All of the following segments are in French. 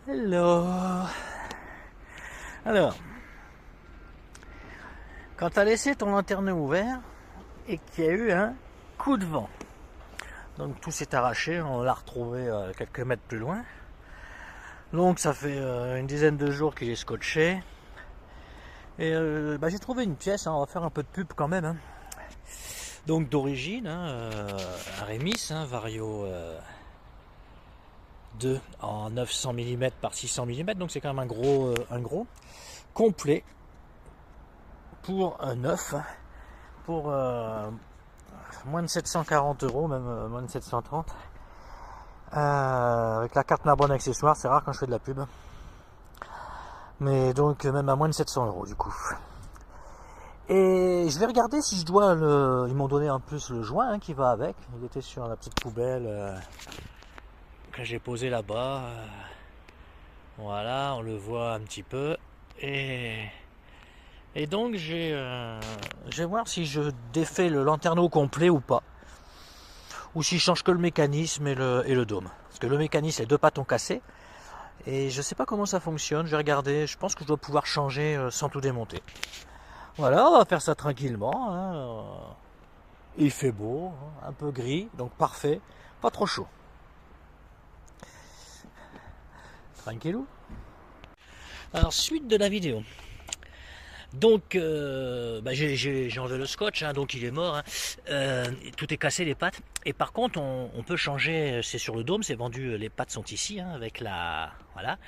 Hello. Alors, quand tu as laissé ton lanterneau ouvert et qu'il y a eu un coup de vent, donc tout s'est arraché, on l'a retrouvé quelques mètres plus loin. Donc ça fait une dizaine de jours qu'il est scotché. Et j'ai trouvé une pièce, on va faire un peu de pub quand même. Hein. Donc d'origine, un Remis, Vario 2 en 900 mm par 600 mm, donc c'est quand même un gros complet pour un neuf, pour moins de 740 €, même moins de 730, avec la carte Narbonne accessoire. C'est rare quand je fais de la pub, mais donc même à moins de 700 € du coup. Et je vais regarder si je dois ils m'ont donné en plus le joint qui va avec. Il était sur la petite poubelle que j'ai posée là-bas. Voilà, on le voit un petit peu. Et donc je vais voir si je défais le lanterneau complet ou pas. Ou si je change que le mécanisme et le dôme. Parce que le mécanisme, les deux pattes ont cassé. Et je sais pas comment ça fonctionne, je vais regarder. Je pense que je dois pouvoir changer sans tout démonter. Voilà, on va faire ça tranquillement. Il fait beau, un peu gris, donc parfait. Pas trop chaud. Tranquillou. Alors, suite de la vidéo. Donc, j'ai enlevé le scotch, donc il est mort. Tout est cassé, les pattes. Et par contre, on peut changer, c'est sur le dôme, c'est vendu, les pattes sont ici, avec la... Voilà.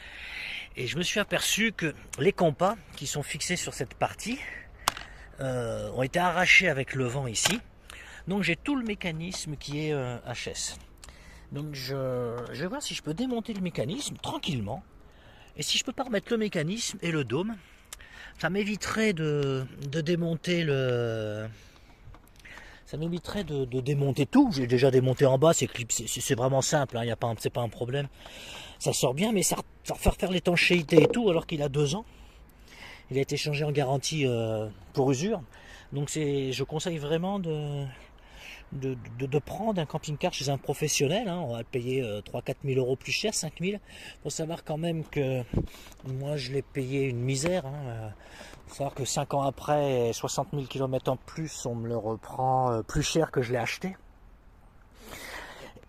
Et je me suis aperçu que les compas qui sont fixés sur cette partie ont été arrachés avec le vent ici. Donc j'ai tout le mécanisme qui est HS. Donc je vais voir si je peux démonter le mécanisme tranquillement. Et si je peux pas remettre le mécanisme et le dôme, ça m'éviterait de démonter le... Ça m'éviterait de démonter tout. J'ai déjà démonté en bas, c'est vraiment simple, c'est pas un problème. Ça sort bien, mais ça va faire l'étanchéité et tout, alors qu'il a 2 ans. Il a été changé en garantie pour usure. Donc je conseille vraiment de prendre un camping-car chez un professionnel. On va le payer 3-4 000 € plus cher, 5 000. Il faut savoir quand même que moi je l'ai payé une misère. Il faut savoir que 5 ans après, 60 000 km en plus, on me le reprend plus cher que je l'ai acheté.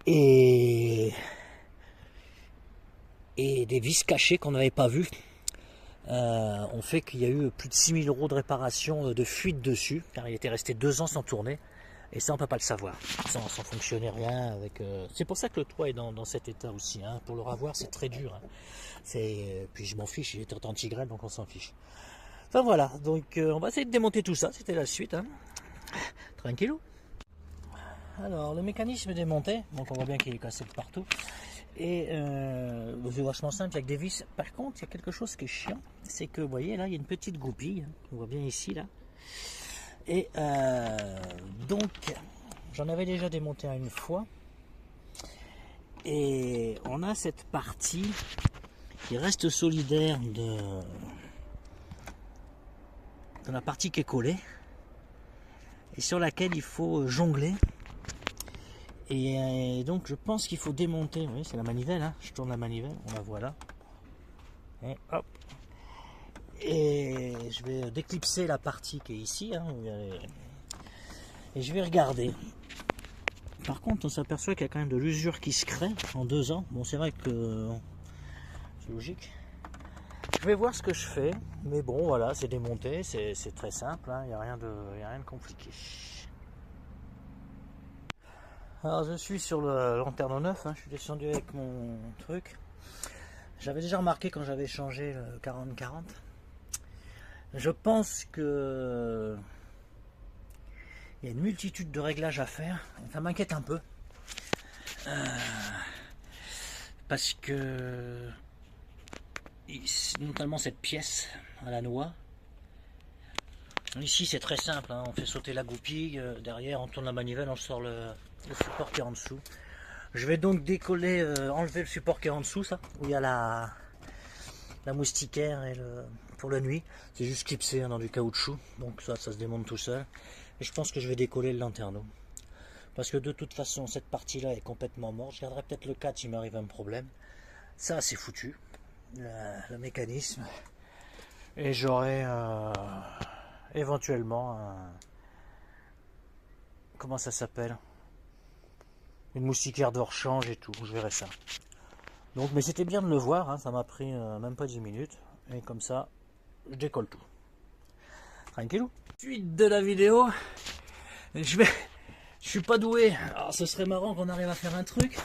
Et des vis cachées qu'on n'avait pas vues. On fait qu'il y a eu plus de 6 000 € de réparation de fuite dessus, car il était resté 2 ans sans tourner, et ça on peut pas le savoir, sans fonctionner rien. C'est pour ça que le toit est dans cet état aussi, pour le revoir c'est très dur. Puis je m'en fiche, il est anti-grêle, donc on s'en fiche. Enfin voilà, donc on va essayer de démonter tout ça, c'était la suite. Tranquillou. Alors le mécanisme est démonté, donc on voit bien qu'il est cassé de partout. Et c'est vachement simple avec des vis. Par contre, il y a quelque chose qui est chiant, c'est que vous voyez là, il y a une petite goupille, on voit bien ici là. Et donc, j'en avais déjà démonté une fois. Et on a cette partie qui reste solidaire de la partie qui est collée et sur laquelle il faut jongler. Et donc je pense qu'il faut démonter, vous voyez, c'est la manivelle, je tourne la manivelle, on la voit là. Et hop. Et je vais déclipser la partie qui est ici, et je vais regarder. Par contre, on s'aperçoit qu'il y a quand même de l'usure qui se crée en 2 ans. Bon, c'est vrai que c'est logique. Je vais voir ce que je fais, mais bon, voilà, c'est démonté, c'est très simple, il n'y a rien de compliqué. Alors je suis sur le lanterneau neuf, je suis descendu avec mon truc. J'avais déjà remarqué quand j'avais changé le 40-40. Je pense que il y a une multitude de réglages à faire. Ça m'inquiète un peu. Parce que notamment cette pièce à la noix. Ici c'est très simple, on fait sauter la goupille, derrière on tourne la manivelle, on sort le support qui est en dessous. Je vais donc décoller, enlever le support qui est en dessous, ça, où il y a la moustiquaire et pour la nuit. C'est juste clipsé dans du caoutchouc, donc ça se démonte tout seul. Et je pense que je vais décoller le lanterneau. Parce que de toute façon, cette partie-là est complètement morte. Je garderai peut-être le 4 s'il m'arrive un problème. Ça, c'est foutu. le mécanisme. Et j'aurai éventuellement un... Comment ça s'appelle? Une moustiquaire de rechange et tout, je verrai ça. Donc, mais c'était bien de le voir, hein, ça m'a pris même pas 10 minutes. Et comme ça, je décolle tout. Tranquillou. Suite de la vidéo, je suis pas doué. Alors ce serait marrant qu'on arrive à faire un truc.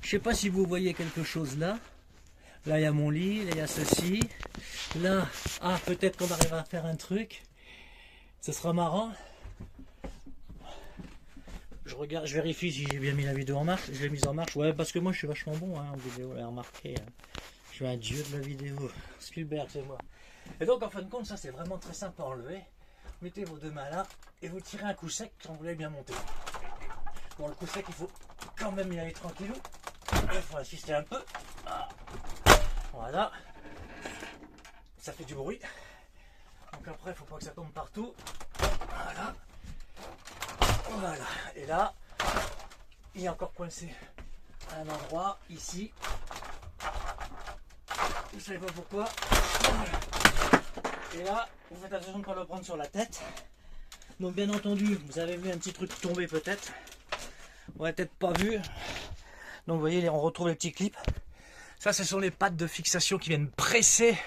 Je sais pas si vous voyez quelque chose là. Là il y a mon lit, là il y a ceci. Là, ah peut-être qu'on arrive à faire un truc. Ce sera marrant. Je regarde, je vérifie si j'ai bien mis la vidéo en marche. Je l'ai mise en marche. Ouais, parce que moi je suis vachement bon hein, en vidéo. Vous l'avez remarqué. Je suis un dieu de la vidéo. Spielberg, c'est moi. Et donc en fin de compte, ça c'est vraiment très simple à enlever. Mettez vos deux mains là et vous tirez un coup sec quand vous l'avez bien monté. Bon, le coup sec, il faut quand même y aller tranquillou. Il faut insister un peu. Voilà. Ça fait du bruit. Donc après, il ne faut pas que ça tombe partout. Voilà. Voilà. Et là, il est encore coincé à un endroit, ici. Vous ne savez pas pourquoi. Et là, vous faites attention de ne pas le prendre sur la tête. Donc bien entendu, vous avez vu un petit truc tomber peut-être. On va peut-être pas vu. Donc vous voyez, on retrouve les petits clips. Ça, ce sont les pattes de fixation qui viennent presser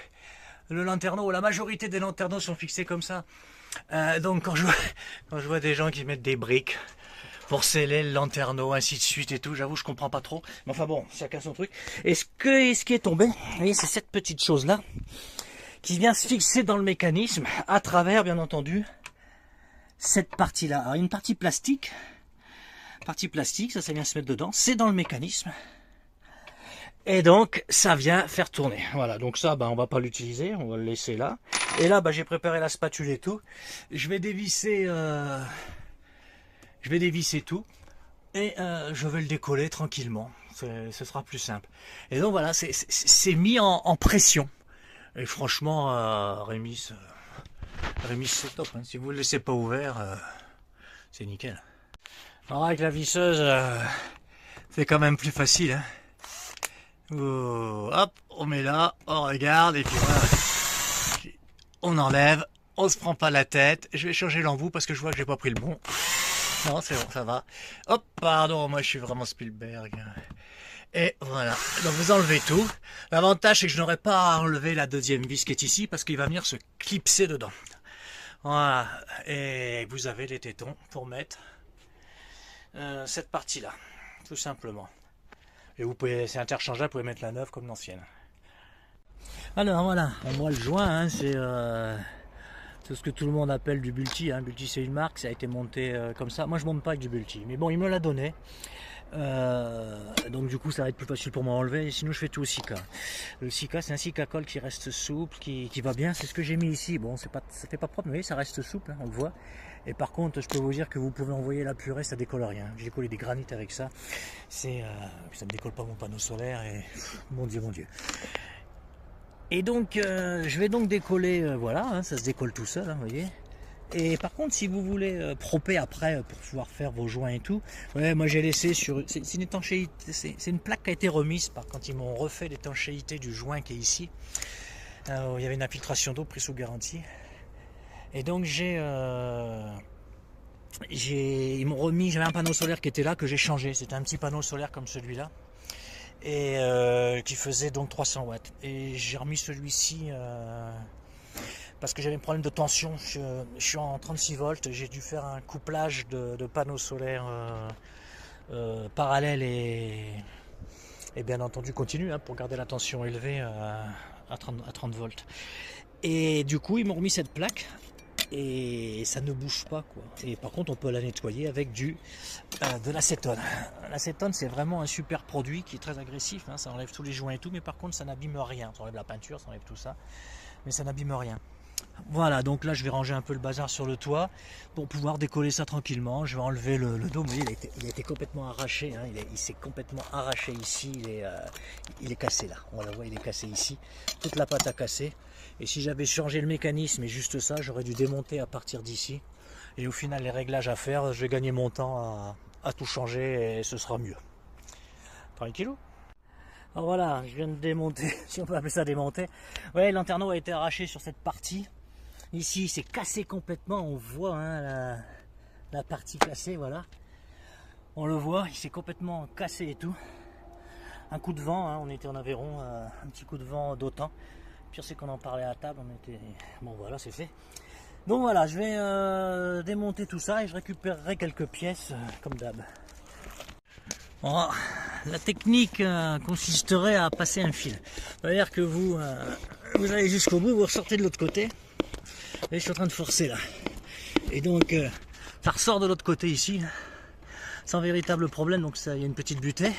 le lanterneau. La majorité des lanterneaux sont fixés comme ça. Donc quand je vois des gens qui mettent des briques pour sceller le lanterneau, ainsi de suite et tout, j'avoue, je comprends pas trop. Mais enfin bon, chacun son truc. Et ce qui est tombé, vous voyez, c'est cette petite chose-là qui vient se fixer dans le mécanisme à travers, bien entendu, cette partie-là. Alors, une partie plastique, ça vient se mettre dedans, c'est dans le mécanisme. Et donc, ça vient faire tourner. Voilà, donc ça, on va pas l'utiliser, on va le laisser là. Et là, j'ai préparé la spatule et tout. Je vais dévisser tout. Et je vais le décoller tranquillement. Ce sera plus simple. Et donc voilà, c'est mis en pression. Et franchement, Rémi, c'est top. Hein. Si vous ne le laissez pas ouvert, c'est nickel. Alors avec la visseuse, c'est quand même plus facile. Hein. Oh, hop, on met là, on regarde, et puis voilà. On enlève, on se prend pas la tête. Je vais changer l'embout parce que je vois que j'ai pas pris le bon. Non, c'est bon, ça va. Hop, pardon, moi je suis vraiment Spielberg. Et voilà, donc vous enlevez tout. L'avantage c'est que je n'aurai pas à enlever la deuxième vis qui est ici parce qu'il va venir se clipser dedans. Voilà, et vous avez les tétons pour mettre cette partie-là, tout simplement. Et vous pouvez, c'est interchangeable, vous pouvez mettre la neuve comme l'ancienne. Alors voilà, moi le joint, hein, c'est ce que tout le monde appelle du Bulti. Hein. Bulti c'est une marque, ça a été monté comme ça. Moi je monte pas avec du Bulti, mais bon il me l'a donné. Donc du coup ça va être plus facile pour moi à enlever, sinon je fais tout au Sika. Le Sika c'est un Sika colle qui reste souple, qui va bien, c'est ce que j'ai mis ici. Bon ça fait pas propre, mais ça reste souple, hein, on le voit. Et par contre je peux vous dire que vous pouvez envoyer la purée, ça décolle rien. J'ai collé des granites avec ça, ça ne décolle pas mon panneau solaire et mon dieu. Et donc je vais donc décoller, voilà, hein, ça se décolle tout seul, hein, vous voyez. Et par contre, si vous voulez proper après pour pouvoir faire vos joints et tout, ouais, moi j'ai laissé sur, c'est une étanchéité, c'est une plaque qui a été remise quand ils m'ont refait l'étanchéité du joint qui est ici. Il y avait une infiltration d'eau prise sous garantie. Et donc ils m'ont remis, j'avais un panneau solaire qui était là que j'ai changé. C'était un petit panneau solaire comme celui-là et qui faisait donc 300 watts. Et j'ai remis celui-ci. Parce que j'avais un problème de tension, je suis en 36 volts, j'ai dû faire un couplage de panneaux solaires parallèles et bien entendu continu, hein, pour garder la tension élevée à 30 volts. Et du coup ils m'ont remis cette plaque et ça ne bouge pas, quoi. Et par contre on peut la nettoyer avec de l'acétone. L'acétone c'est vraiment un super produit qui est très agressif, hein, ça enlève tous les joints et tout, mais par contre ça n'abîme rien, ça enlève la peinture, ça enlève tout ça, mais ça n'abîme rien. Voilà, donc là je vais ranger un peu le bazar sur le toit pour pouvoir décoller ça tranquillement. Je vais enlever le dôme, vous voyez, il a été complètement arraché, hein. Il s'est complètement arraché ici, il est cassé là, on le voit, il est cassé ici, toute la pâte a cassé. Et si j'avais changé le mécanisme et juste ça, j'aurais dû démonter à partir d'ici. Et au final les réglages à faire, je vais gagner mon temps à tout changer et ce sera mieux. Tranquillou. Alors voilà, je viens de démonter, si on peut appeler ça démonter. Ouais, lanterneau a été arraché sur cette partie. Ici, c'est cassé complètement, on voit hein, la partie cassée, voilà. On le voit, il s'est complètement cassé et tout. Un coup de vent, hein, on était en Aveyron, un petit coup de vent d'autant. Pire c'est qu'on en parlait à table, on était... Bon voilà, c'est fait. Donc voilà, je vais démonter tout ça et je récupérerai quelques pièces comme d'hab. Bon, la technique consisterait à passer un fil. C'est-à-dire que vous allez jusqu'au bout, vous ressortez de l'autre côté. Et je suis en train de forcer là. Et donc ça ressort de l'autre côté ici, là, sans véritable problème. Donc ça, il y a une petite butée,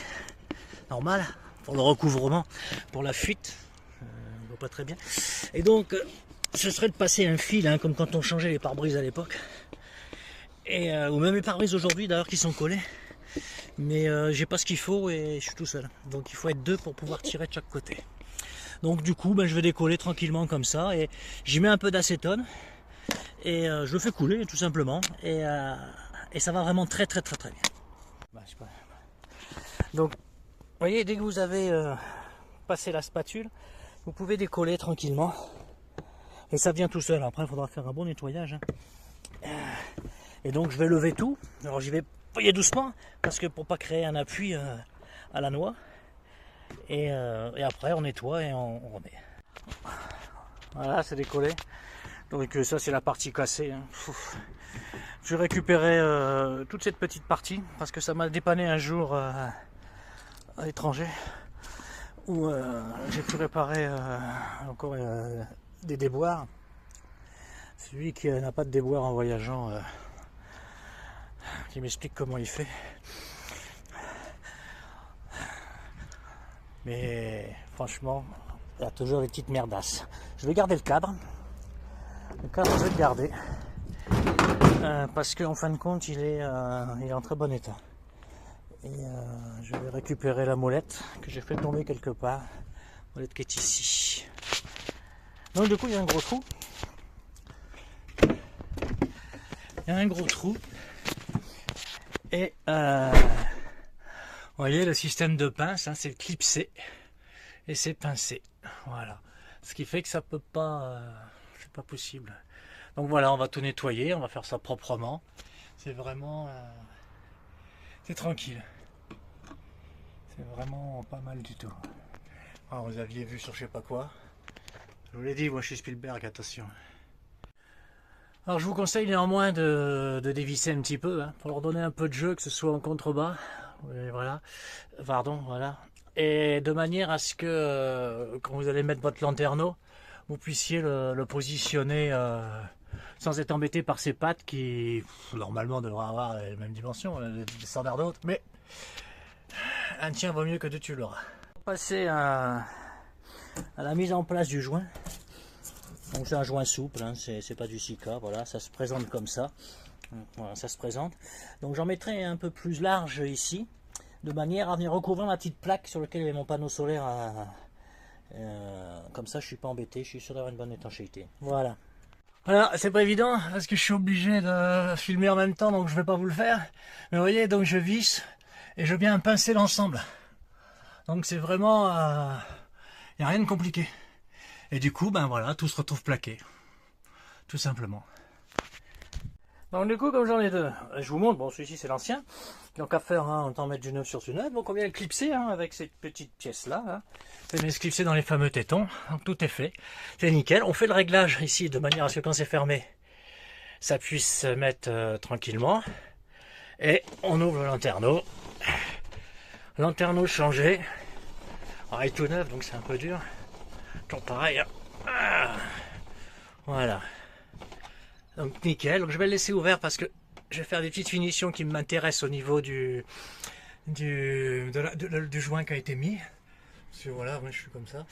normale, pour le recouvrement, pour la fuite. On voit pas très bien. Et donc ce serait de passer un fil, hein, comme quand on changeait les pare-brises à l'époque. Et ou même les pare-brises aujourd'hui d'ailleurs qui sont collés. Mais j'ai pas ce qu'il faut et je suis tout seul. Donc il faut être deux pour pouvoir tirer de chaque côté. Donc du coup ben, je vais décoller tranquillement comme ça et j'y mets un peu d'acétone et je le fais couler tout simplement et ça va vraiment très bien. Bah, je sais pas. Donc vous voyez, dès que vous avez passé la spatule, vous pouvez décoller tranquillement et ça vient tout seul. Après il faudra faire un bon nettoyage hein. Et donc je vais lever tout. Alors j'y vais doucement parce que pour pas créer un appui à la noix. Et après on nettoie et on remet. Voilà, c'est décollé. Donc ça c'est la partie cassée hein. Je vais récupérer toute cette petite partie parce que ça m'a dépanné un jour à l'étranger où j'ai pu réparer encore des déboires. Celui qui n'a pas de déboire en voyageant qui m'explique comment il fait. Mais franchement, il y a toujours des petites merdasses. Je vais garder le cadre. Le cadre, je vais le garder. Parce qu'en fin de compte, il est en très bon état. Et je vais récupérer la molette que j'ai fait tomber quelque part. La molette qui est ici. Donc du coup, il y a un gros trou. Il y a un gros trou. Et vous voyez, le système de pince, hein, c'est clipsé et c'est pincé. Voilà. Ce qui fait que ça peut pas, c'est pas possible. Donc voilà, on va tout nettoyer, on va faire ça proprement. C'est vraiment, c'est tranquille. C'est vraiment pas mal du tout. Alors, vous aviez vu sur je sais pas quoi. Je vous l'ai dit, moi je suis Spielberg, attention. Alors je vous conseille néanmoins de dévisser un petit peu, hein, pour leur donner un peu de jeu, que ce soit en contrebas. Et voilà, pardon, voilà. Et de manière à ce que quand vous allez mettre votre lanterneau, vous puissiez le positionner sans être embêté par ses pattes qui normalement devraient avoir les mêmes dimensions, des standards d'autres, mais un tien vaut mieux que deux tu l'auras. On va passer à la mise en place du joint. Donc c'est un joint souple, hein, c'est pas du Sika, voilà, ça se présente comme ça. Voilà, ça se présente. Donc j'en mettrai un peu plus large ici, de manière à venir recouvrir ma petite plaque sur laquelle il y a mon panneau solaire. Comme ça, je suis pas embêté, je suis sûr d'avoir une bonne étanchéité. Voilà. Voilà, c'est pas évident parce que je suis obligé de filmer en même temps, donc je vais pas vous le faire. Mais vous voyez, donc je visse et je viens pincer l'ensemble. Donc c'est vraiment, il n'y a rien de compliqué. Et du coup, ben voilà, tout se retrouve plaqué, tout simplement. Donc du coup, comme j'en ai deux, je vous montre, bon celui-ci c'est l'ancien, donc à faire, hein, autant mettre du neuf sur du neuf, donc on vient le clipser hein, avec cette petite pièce là, hein. On vient se clipser dans les fameux tétons, donc tout est fait, c'est nickel. On fait le réglage ici de manière à ce que quand c'est fermé, ça puisse se mettre tranquillement, et on ouvre le lanterneau changé, alors il est tout neuf donc c'est un peu dur, toujours pareil, hein. Voilà. Donc nickel, donc je vais le laisser ouvert parce que je vais faire des petites finitions qui m'intéressent au niveau du joint qui a été mis. Parce que voilà, moi je suis comme ça.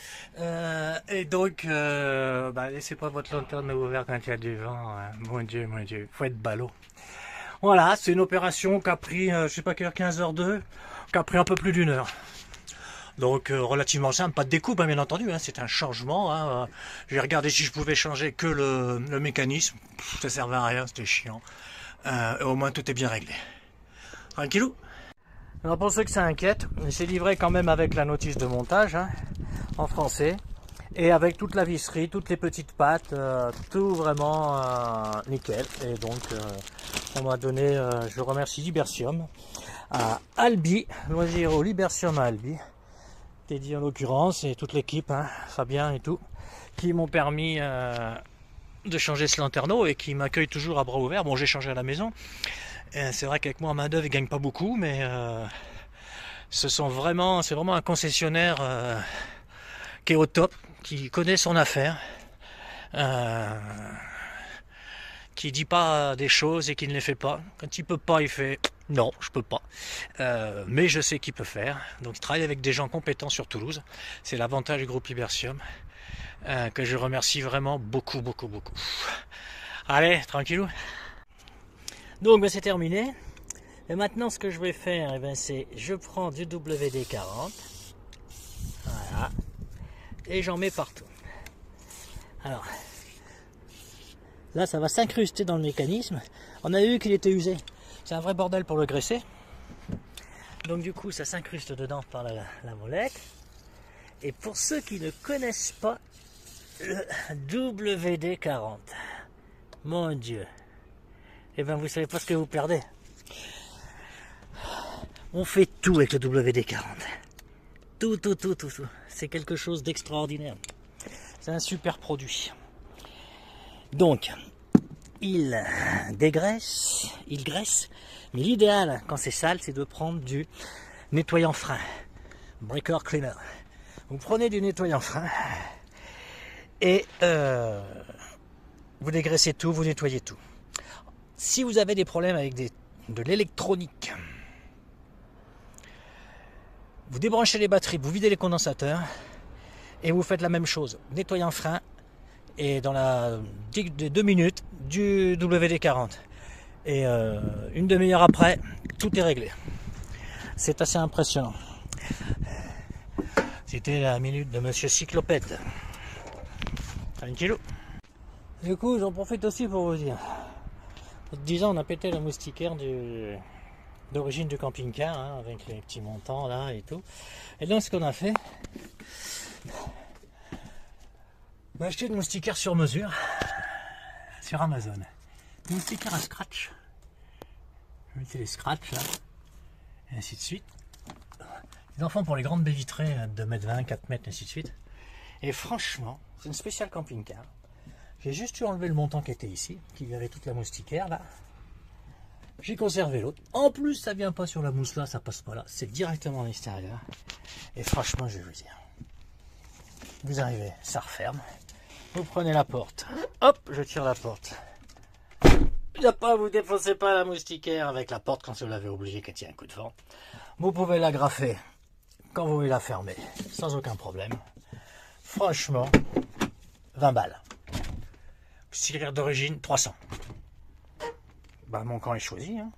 Et donc, laissez pas votre lanterne ouverte quand il y a du vent. Hein. Mon Dieu, faut être ballot. Voilà, c'est une opération qui a pris, je sais pas quelle heure, 15h02, qui a pris un peu plus d'une heure. Donc relativement simple, pas de découpe hein, bien entendu, hein, c'est un changement. Hein, j'ai regardé si je pouvais changer que le mécanisme, ça servait à rien, c'était chiant. Au moins tout est bien réglé. Tranquillou. Alors pour ceux que ça inquiète, c'est livré quand même avec la notice de montage, hein, en français, et avec toute la visserie, toutes les petites pattes, tout vraiment nickel. Et donc on m'a donné, je remercie Libertium, à Albi, Loisirs au Libertium à Albi, Teddy en l'occurrence, et toute l'équipe, hein, Fabien et tout, qui m'ont permis de changer ce lanterneau et qui m'accueille toujours à bras ouverts. Bon, j'ai changé à la maison. C'est vrai qu'avec moi, en main d'œuvre, ils gagnent pas beaucoup, mais c'est vraiment un concessionnaire qui est au top, qui connaît son affaire, qui dit pas des choses et qui ne les fait pas. Quand il peut pas, il fait non, je peux pas. Mais je sais qu'il peut faire. Donc, il travaille avec des gens compétents sur Toulouse. C'est l'avantage du groupe Libertium, que je remercie vraiment beaucoup. Allez, tranquillou. Donc c'est terminé. Et maintenant ce que je vais faire, c'est je prends du WD-40. Voilà. Et j'en mets partout. Alors, là ça va s'incruster dans le mécanisme. On a vu qu'il était usé. C'est un vrai bordel pour le graisser. Donc du coup ça s'incruste dedans par la molette. Et pour ceux qui ne connaissent pas le WD-40, mon Dieu, et bien vous savez pas ce que vous perdez. On fait tout avec le WD-40. Tout. C'est quelque chose d'extraordinaire. C'est un super produit. Donc, il dégraisse, il graisse. Mais l'idéal, quand c'est sale, c'est de prendre du nettoyant frein. Breaker Cleaner. Vous prenez du nettoyant frein et vous dégraissez tout, vous nettoyez tout. Si vous avez des problèmes avec de l'électronique, vous débranchez les batteries, vous videz les condensateurs et vous faites la même chose. Nettoyant frein et dans la 2 minutes du WD-40. Et une demi-heure après, tout est réglé. C'est assez impressionnant. C'était la minute de Monsieur Cyclopède. Tranquillou. Du coup, j'en profite aussi pour vous dire. Il y a 10 ans, on a pété la moustiquaire d'origine du camping-car, hein, avec les petits montants là et tout. Et donc, ce qu'on a fait, on a acheté une moustiquaire sur mesure sur Amazon. Une moustiquaire à scratch. Vous mettez les scratchs là, et ainsi de suite. Les enfants pour les grandes baies vitrées de 2,20 m, 4 m, ainsi de suite. Et franchement, c'est une spéciale camping-car. J'ai juste eu enlevé le montant qui était ici, qui avait toute la moustiquaire là. J'ai conservé l'autre. En plus, ça vient pas sur la mousse là, ça passe pas là. C'est directement à l'extérieur. Et franchement, je vais vous dire. Vous arrivez, ça referme. Vous prenez la porte. Hop, je tire la porte. Vous défoncez pas la moustiquaire avec la porte quand vous l'avez obligé qu'elle tient un coup de vent. Vous pouvez l'agrafer quand vous voulez la fermer, sans aucun problème. Franchement, 20 balles. Moustiquaire d'origine, 300. Bah, mon camp est choisi, hein.